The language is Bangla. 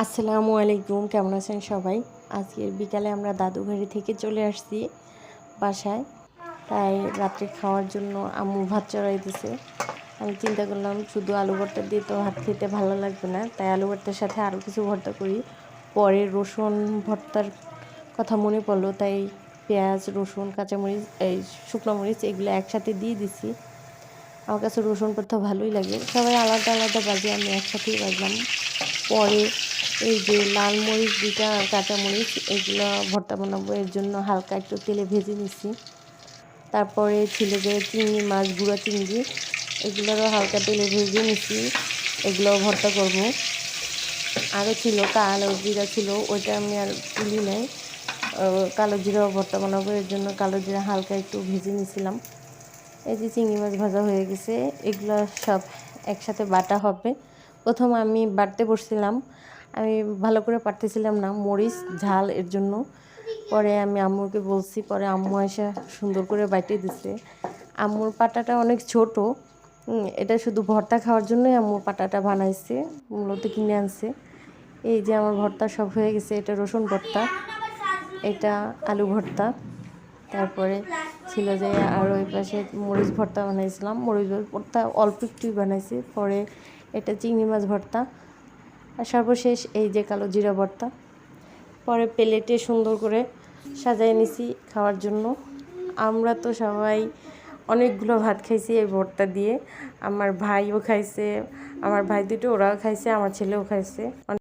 আসসালামু আলাইকুম, কেমন আছেন সবাই? আজকের বিকালে আমরা দাদু বাড়ি থেকে চলে আসছি বাসায়। তাই রাত্রে খাওয়ার জন্য আম্মু ভাত চড়াই দিছে। আমি চিন্তা করলাম শুধু আলু ভর্তা দিয়ে তো ভাত খেতে ভালো লাগবে না, তাই আলু ভর্তার সাথে আরও কিছু ভর্তা করি। পরে রসুন ভর্তার কথা মনে পড়লো, তাই পেঁয়াজ, রসুন, কাঁচামরিচ, শুকনো মরিচ এগুলো একসাথে দিয়ে দিছি। আমার কাছে রসুন ভর্তা ভালোই লাগে। সবাই আলাদা আলাদা বাজে, আমি একসাথেই বাজলাম। পরে এই যে লাল মরিচ দুইটা আর কাঁচামরিচ এগুলো ভর্তা বানাবো, এর জন্য হালকা একটু তেলে ভেজে নিছি। তারপরে ছিল যে চিংড়ি মাছ, গুঁড়া চিংড়ি, এগুলোরও হালকা তেলে ভেজে নিছি, এগুলো ভর্তা করব। আরও ছিল কালো জিরা ছিল, ওইটা আমি আর তুলি নাই। কালো জিরা ভর্তা বানাবো, এর জন্য কালো জিরা হালকা একটু ভেজে নিছিলাম। এই যে চিংড়ি মাছ ভাজা হয়ে গেছে, এগুলো সব একসাথে বাটা হবে। প্রথম আমি বাটতে বসছিলাম, আমি ভালো করে পারতেছিলাম না, মরিচ ঝাল এর জন্য। পরে আমি আম্মুকে বলছি, পরে আম্মু এসে সুন্দর করে বাইটে দিছে। আম্মুর পাটাটা অনেক ছোট, এটা শুধু ভর্তা খাওয়ার জন্যই আম্মু পাটাটা বানাইছে, মূলত কিনে আনছে। এই যে আমার ভর্তা সব হয়ে গেছে, এটা রসুন ভর্তা, এটা আলু ভর্তা। তারপরে ছিল যে আর ওই পাশে মরিচ ভর্তা বানাইছিলাম, মরিচ ভর্তা অল্প একটুই বানাইছি। পরে এটা চিংড়ি মাছ ভর্তা, আর সর্বশেষ এই যে কালো জিরা ভর্তা। পরে প্লেটে সুন্দর করে সাজাই নিছি খাওয়ার জন্য। আমরা তো সবাই অনেকগুলো ভাত খাইছি এই ভর্তা দিয়ে। আমার ভাইও খাইছে, আমার ভাই দুটো ওরাও খাইছে, আমার ছেলেও খাইছে।